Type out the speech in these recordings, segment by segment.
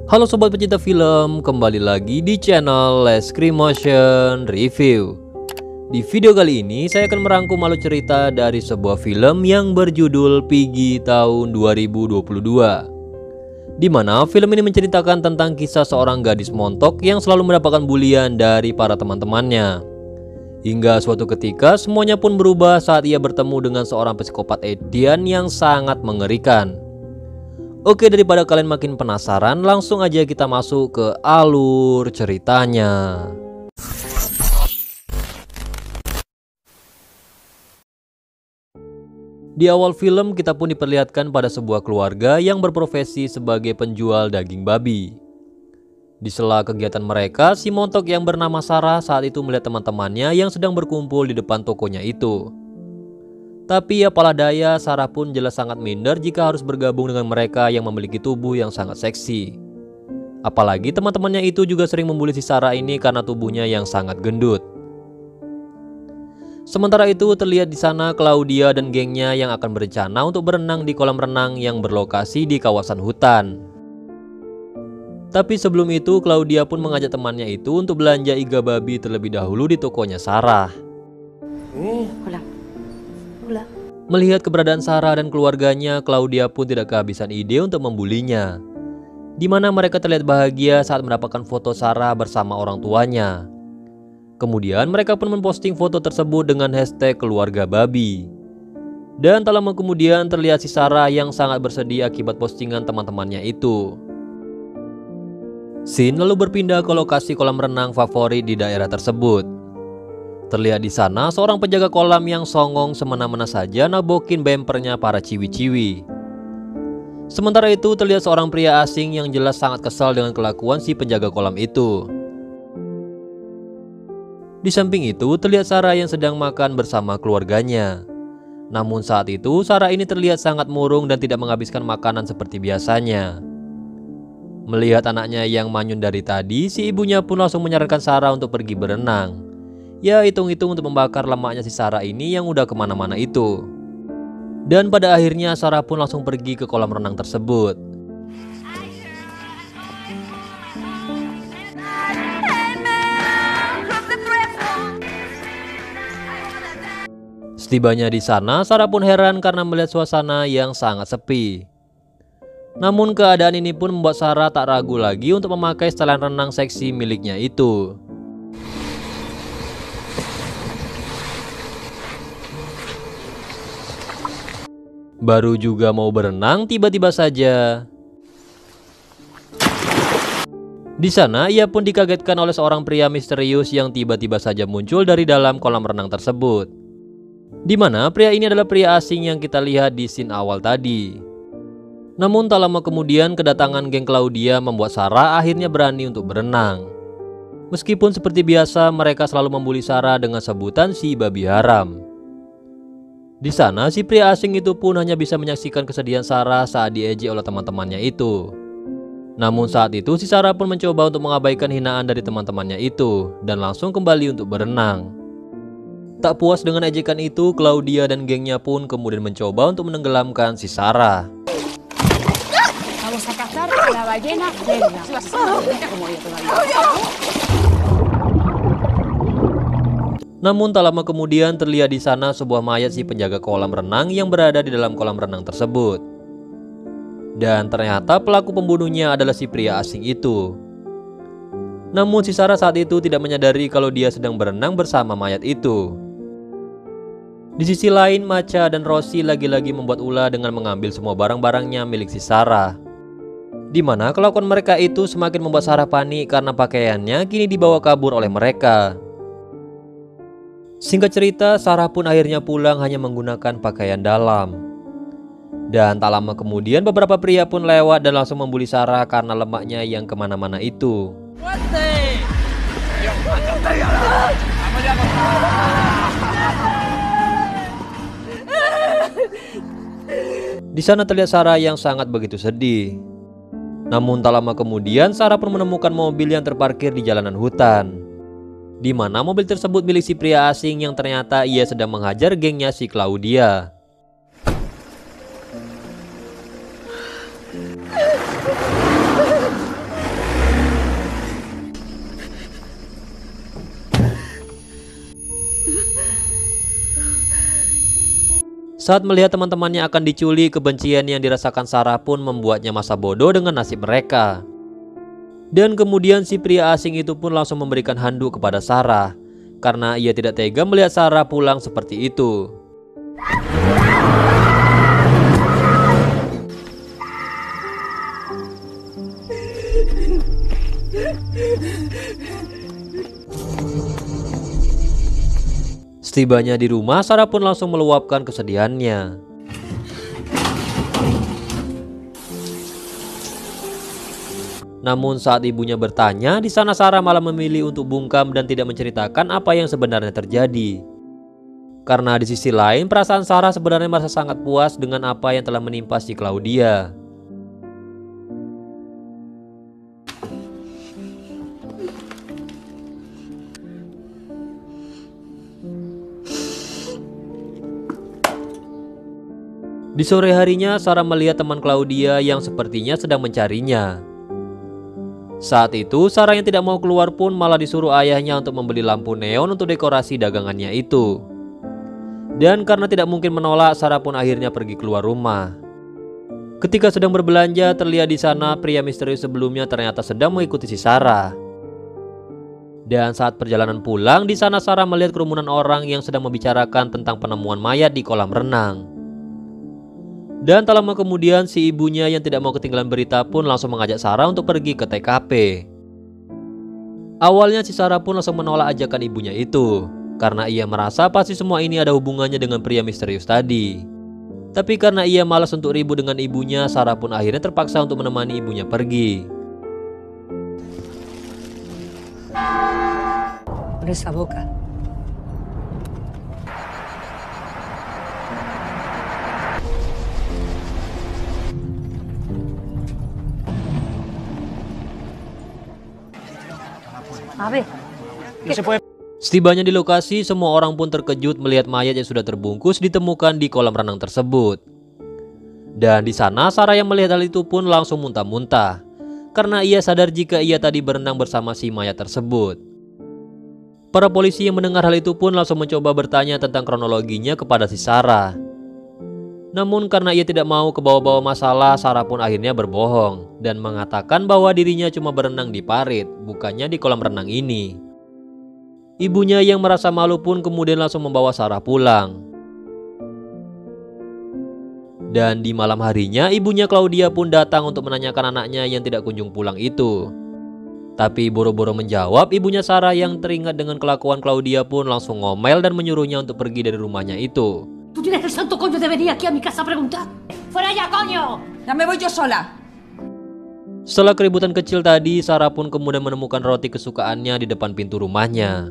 Halo sobat pecinta film, kembali lagi di channel Leskri Motion Review. Di video kali ini saya akan merangkum alur cerita dari sebuah film yang berjudul Piggy tahun 2022. Di mana film ini menceritakan tentang kisah seorang gadis montok yang selalu mendapatkan bulian dari para teman-temannya. Hingga suatu ketika semuanya pun berubah saat ia bertemu dengan seorang psikopat Edian yang sangat mengerikan. Oke, daripada kalian makin penasaran, langsung aja kita masuk ke alur ceritanya. Di awal film kita pun diperlihatkan pada sebuah keluarga yang berprofesi sebagai penjual daging babi. Di sela kegiatan mereka, si montok yang bernama Sarah saat itu melihat teman-temannya yang sedang berkumpul di depan tokonya itu. Tapi apalah daya, Sarah pun jelas sangat minder jika harus bergabung dengan mereka yang memiliki tubuh yang sangat seksi. Apalagi teman-temannya itu juga sering membuli si Sarah ini karena tubuhnya yang sangat gendut. Sementara itu terlihat di sana Claudia dan gengnya yang akan berencana untuk berenang di kolam renang yang berlokasi di kawasan hutan. Tapi sebelum itu Claudia pun mengajak temannya itu untuk belanja iga babi terlebih dahulu di tokonya Sarah. Melihat keberadaan Sarah dan keluarganya, Claudia pun tidak kehabisan ide untuk membulinya. Di mana mereka terlihat bahagia saat mendapatkan foto Sarah bersama orang tuanya. Kemudian mereka pun memposting foto tersebut dengan hashtag keluarga babi. Dan tak lama kemudian terlihat si Sarah yang sangat bersedih akibat postingan teman-temannya itu. Scene lalu berpindah ke lokasi kolam renang favorit di daerah tersebut. Terlihat di sana seorang penjaga kolam yang songong semena-mena saja nabokin bempernya para ciwi-ciwi. Sementara itu terlihat seorang pria asing yang jelas sangat kesal dengan kelakuan si penjaga kolam itu. Di samping itu terlihat Sarah yang sedang makan bersama keluarganya. Namun saat itu Sarah ini terlihat sangat murung dan tidak menghabiskan makanan seperti biasanya. Melihat anaknya yang manyun dari tadi, si ibunya pun langsung menyarankan Sarah untuk pergi berenang. Ya hitung-hitung untuk membakar lemaknya si Sarah ini yang udah kemana-mana itu. Dan pada akhirnya Sarah pun langsung pergi ke kolam renang tersebut. Setibanya di sana, Sarah pun heran karena melihat suasana yang sangat sepi. Namun keadaan ini pun membuat Sarah tak ragu lagi untuk memakai setelan renang seksi miliknya itu. Baru juga mau berenang, tiba-tiba saja di sana ia pun dikagetkan oleh seorang pria misterius yang tiba-tiba saja muncul dari dalam kolam renang tersebut. Di mana pria ini adalah pria asing yang kita lihat di scene awal tadi. Namun tak lama kemudian kedatangan geng Claudia membuat Sarah akhirnya berani untuk berenang. Meskipun seperti biasa mereka selalu membuli Sarah dengan sebutan si babi haram. Di sana si pria asing itu pun hanya bisa menyaksikan kesedihan Sarah saat diejek oleh teman-temannya itu. Namun saat itu si Sarah pun mencoba untuk mengabaikan hinaan dari teman-temannya itu dan langsung kembali untuk berenang. Tak puas dengan ejekan itu, Claudia dan gengnya pun kemudian mencoba untuk menenggelamkan si Sarah. Namun tak lama kemudian terlihat di sana sebuah mayat si penjaga kolam renang yang berada di dalam kolam renang tersebut. Dan ternyata pelaku pembunuhnya adalah si pria asing itu. Namun si Sarah saat itu tidak menyadari kalau dia sedang berenang bersama mayat itu. Di sisi lain, Macha dan Rosie lagi-lagi membuat ulah dengan mengambil semua barang-barangnya milik si Sarah. Di mana kelakuan mereka itu semakin membuat Sarah panik karena pakaiannya kini dibawa kabur oleh mereka. Singkat cerita, Sarah pun akhirnya pulang hanya menggunakan pakaian dalam. Dan tak lama kemudian beberapa pria pun lewat dan langsung membuli Sarah karena lemaknya yang kemana-mana itu. Di sana terlihat Sarah yang sangat begitu sedih. Namun tak lama kemudian Sarah pun menemukan mobil yang terparkir di jalanan hutan. Di mana mobil tersebut milik si pria asing yang ternyata ia sedang menghajar gengnya si Claudia. Saat melihat teman-temannya akan diculik, kebencian yang dirasakan Sarah pun membuatnya masa bodoh dengan nasib mereka. Dan kemudian si pria asing itu pun langsung memberikan handuk kepada Sarah, karena ia tidak tega melihat Sarah pulang seperti itu. Setibanya di rumah, Sarah pun langsung meluapkan kesedihannya. Namun saat ibunya bertanya, di sana Sarah malah memilih untuk bungkam dan tidak menceritakan apa yang sebenarnya terjadi. Karena di sisi lain, perasaan Sarah sebenarnya merasa sangat puas dengan apa yang telah menimpa si Claudia. Di sore harinya, Sarah melihat teman Claudia yang sepertinya sedang mencarinya. Saat itu, Sarah yang tidak mau keluar pun malah disuruh ayahnya untuk membeli lampu neon untuk dekorasi dagangannya itu. Dan karena tidak mungkin menolak, Sarah pun akhirnya pergi keluar rumah. Ketika sedang berbelanja, terlihat di sana pria misterius sebelumnya ternyata sedang mengikuti si Sarah. Dan saat perjalanan pulang, di sana Sarah melihat kerumunan orang yang sedang membicarakan tentang penemuan mayat di kolam renang. Dan tak lama kemudian si ibunya yang tidak mau ketinggalan berita pun langsung mengajak Sarah untuk pergi ke TKP. Awalnya si Sarah pun langsung menolak ajakan ibunya itu, karena ia merasa pasti semua ini ada hubungannya dengan pria misterius tadi. Tapi karena ia malas untuk ribut dengan ibunya, Sarah pun akhirnya terpaksa untuk menemani ibunya pergi. Abre esa boca. Setibanya di lokasi, semua orang pun terkejut melihat mayat yang sudah terbungkus ditemukan di kolam renang tersebut. Dan di sana Sarah yang melihat hal itu pun langsung muntah-muntah, karena ia sadar jika ia tadi berenang bersama si mayat tersebut. Para polisi yang mendengar hal itu pun langsung mencoba bertanya tentang kronologinya kepada si Sarah. Namun karena ia tidak mau kebawa-bawa masalah, Sarah pun akhirnya berbohong dan mengatakan bahwa dirinya cuma berenang di parit, bukannya di kolam renang ini. Ibunya yang merasa malu pun kemudian langsung membawa Sarah pulang. Dan di malam harinya, ibunya Claudia pun datang untuk menanyakan anaknya yang tidak kunjung pulang itu. Tapi boro-boro menjawab, ibunya Sarah yang teringat dengan kelakuan Claudia pun langsung ngomel dan menyuruhnya untuk pergi dari rumahnya itu. Tú tienes el santo coño de venir aquí a mi casa a preguntar. ¡Fuera ya, coño! Ya me voy yo sola. Setelah keributan kecil tadi, Sarah pun kemudian menemukan roti kesukaannya di depan pintu rumahnya.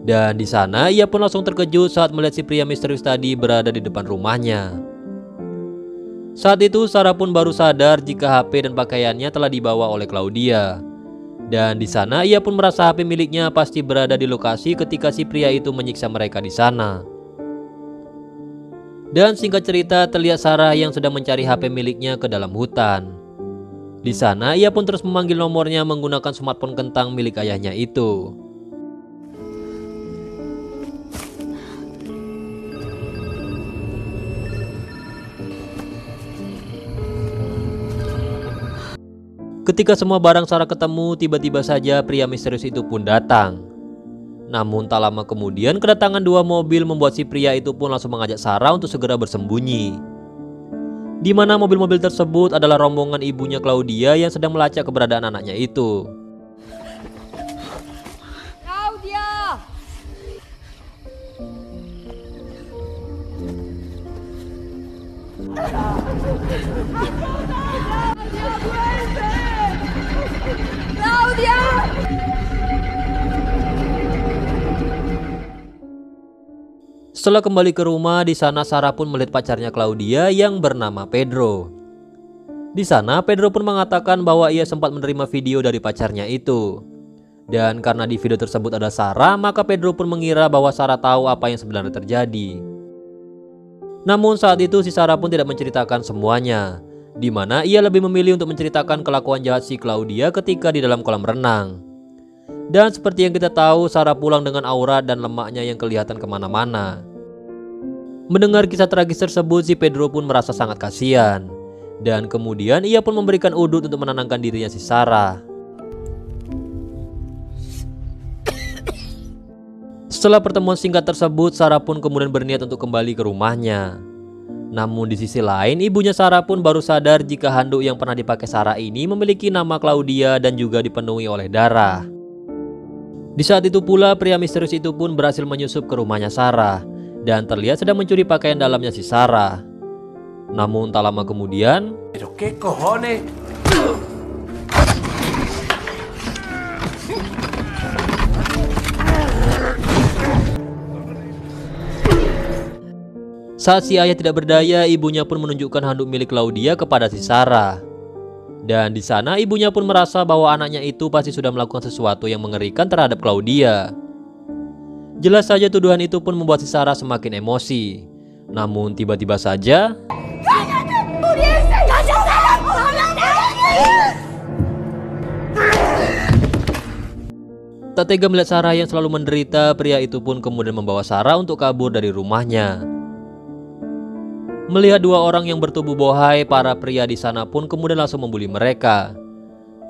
Dan di sana ia pun langsung terkejut saat melihat si pria misterius tadi berada di depan rumahnya. Saat itu Sarah pun baru sadar jika HP dan pakaiannya telah dibawa oleh Claudia. Dan di sana ia pun merasa HP miliknya pasti berada di lokasi ketika si pria itu menyiksa mereka di sana. Dan singkat cerita, terlihat Sarah yang sedang mencari HP miliknya ke dalam hutan. Di sana ia pun terus memanggil nomornya menggunakan smartphone kentang milik ayahnya itu. Ketika semua barang Sarah ketemu, tiba-tiba saja pria misterius itu pun datang. Namun tak lama kemudian kedatangan dua mobil membuat si pria itu pun langsung mengajak Sarah untuk segera bersembunyi. Di mana mobil-mobil tersebut adalah rombongan ibunya Claudia yang sedang melacak keberadaan anaknya itu. Claudia! Claudia! Setelah kembali ke rumah, di sana Sarah pun melihat pacarnya Claudia yang bernama Pedro. Di sana Pedro pun mengatakan bahwa ia sempat menerima video dari pacarnya itu. Dan karena di video tersebut ada Sarah, maka Pedro pun mengira bahwa Sarah tahu apa yang sebenarnya terjadi. Namun saat itu si Sarah pun tidak menceritakan semuanya, di mana ia lebih memilih untuk menceritakan kelakuan jahat si Claudia ketika di dalam kolam renang. Dan seperti yang kita tahu, Sarah pulang dengan aurat dan lemaknya yang kelihatan kemana-mana. Mendengar kisah tragis tersebut, si Pedro pun merasa sangat kasihan. Dan kemudian ia pun memberikan udut untuk menenangkan dirinya si Sarah. Setelah pertemuan singkat tersebut, Sarah pun kemudian berniat untuk kembali ke rumahnya. Namun di sisi lain, ibunya Sarah pun baru sadar jika handuk yang pernah dipakai Sarah ini memiliki nama Claudia dan juga dipenuhi oleh darah. Di saat itu pula, pria misterius itu pun berhasil menyusup ke rumahnya Sarah dan terlihat sedang mencuri pakaian dalamnya si Sarah. Namun tak lama kemudian, Pero qué cojones. saat si ayah tidak berdaya, ibunya pun menunjukkan handuk milik Claudia kepada si Sarah. Dan di sana ibunya pun merasa bahwa anaknya itu pasti sudah melakukan sesuatu yang mengerikan terhadap Claudia. Jelas saja tuduhan itu pun membuat si Sarah semakin emosi. Namun tiba-tiba saja tak tega melihat Sarah yang selalu menderita, pria itu pun kemudian membawa Sarah untuk kabur dari rumahnya. Melihat dua orang yang bertubuh bohai, para pria di sana pun kemudian langsung membuli mereka.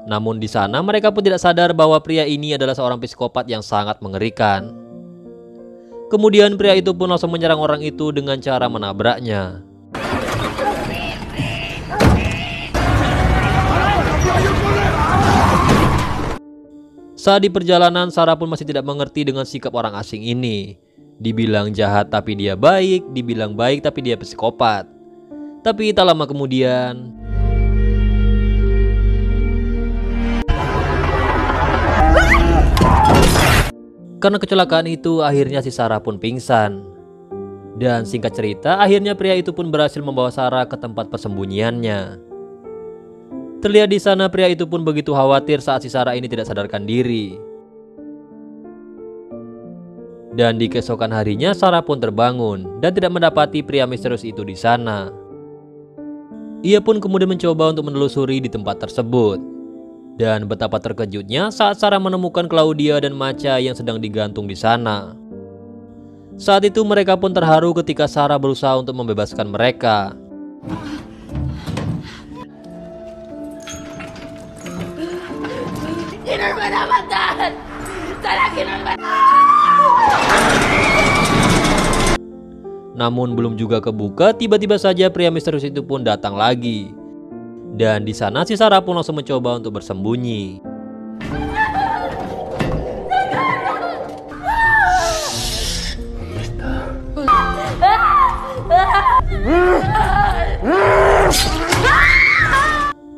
Namun di sana mereka pun tidak sadar bahwa pria ini adalah seorang psikopat yang sangat mengerikan. Kemudian pria itu pun langsung menyerang orang itu dengan cara menabraknya. Saat di perjalanan, Sarah pun masih tidak mengerti dengan sikap orang asing ini. Dibilang jahat tapi dia baik, dibilang baik tapi dia psikopat. Tapi tak lama kemudian, karena kecelakaan itu, akhirnya si Sarah pun pingsan. Dan singkat cerita, akhirnya pria itu pun berhasil membawa Sarah ke tempat persembunyiannya. Terlihat di sana pria itu pun begitu khawatir saat si Sarah ini tidak sadarkan diri. Dan di keesokan harinya Sarah pun terbangun dan tidak mendapati pria misterius itu di sana. Ia pun kemudian mencoba untuk menelusuri di tempat tersebut. Dan betapa terkejutnya saat Sarah menemukan Claudia dan Macha yang sedang digantung di sana. Saat itu mereka pun terharu ketika Sarah berusaha untuk membebaskan mereka. Namun belum juga kebuka, tiba-tiba saja pria misterius itu pun datang lagi. Dan di sana si Sarah pun langsung mencoba untuk bersembunyi.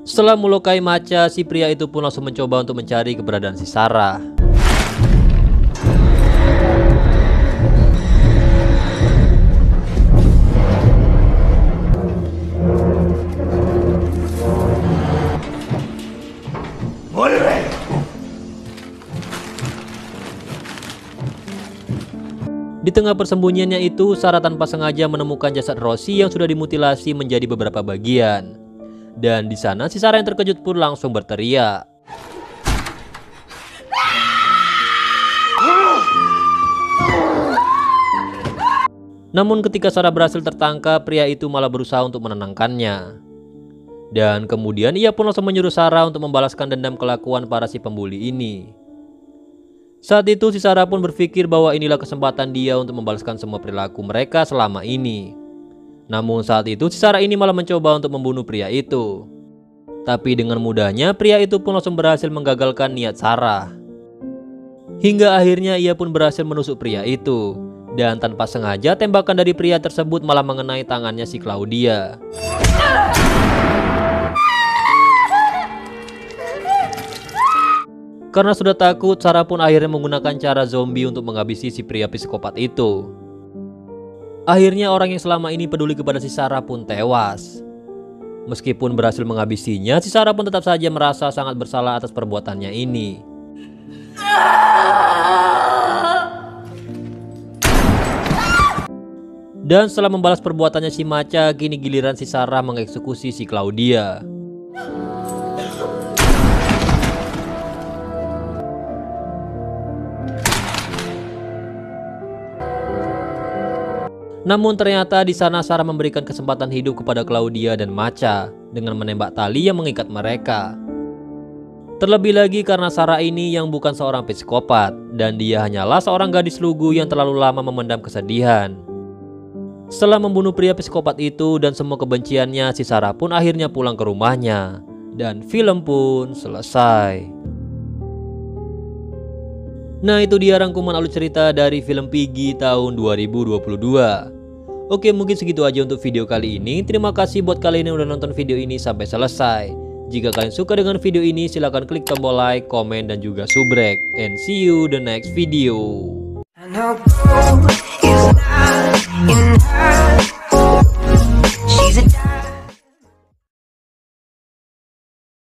Setelah melukai Macha, si pria itu pun langsung mencoba untuk mencari keberadaan si Sarah. Di tengah persembunyiannya itu, Sarah tanpa sengaja menemukan jasad Rosie yang sudah dimutilasi menjadi beberapa bagian. Dan di sana si Sarah yang terkejut pun langsung berteriak. Namun ketika Sarah berhasil tertangkap, pria itu malah berusaha untuk menenangkannya. Dan kemudian ia pun langsung menyuruh Sarah untuk membalaskan dendam kelakuan para si pembuli ini. Saat itu si Sarah pun berpikir bahwa inilah kesempatan dia untuk membalaskan semua perilaku mereka selama ini. Namun saat itu si Sarah ini malah mencoba untuk membunuh pria itu. Tapi dengan mudahnya pria itu pun langsung berhasil menggagalkan niat Sarah. Hingga akhirnya ia pun berhasil menusuk pria itu. Dan tanpa sengaja tembakan dari pria tersebut malah mengenai tangannya si Claudia. Karena sudah takut, Sarah pun akhirnya menggunakan cara zombie untuk menghabisi si pria psikopat itu. Akhirnya orang yang selama ini peduli kepada si Sarah pun tewas. Meskipun berhasil menghabisinya, si Sarah pun tetap saja merasa sangat bersalah atas perbuatannya ini. Dan setelah membalas perbuatannya si Macha, kini giliran si Sarah mengeksekusi si Claudia. Namun ternyata di sana Sarah memberikan kesempatan hidup kepada Claudia dan Macha dengan menembak tali yang mengikat mereka. Terlebih lagi karena Sarah ini yang bukan seorang psikopat dan dia hanyalah seorang gadis lugu yang terlalu lama memendam kesedihan. Setelah membunuh pria psikopat itu dan semua kebenciannya, si Sarah pun akhirnya pulang ke rumahnya dan film pun selesai. Nah, itu dia rangkuman alur cerita dari film Piggy tahun 2022. Oke, mungkin segitu aja untuk video kali ini. Terima kasih buat kalian yang udah nonton video ini sampai selesai. Jika kalian suka dengan video ini, silahkan klik tombol like, komen, dan juga subrek. And see you the next video.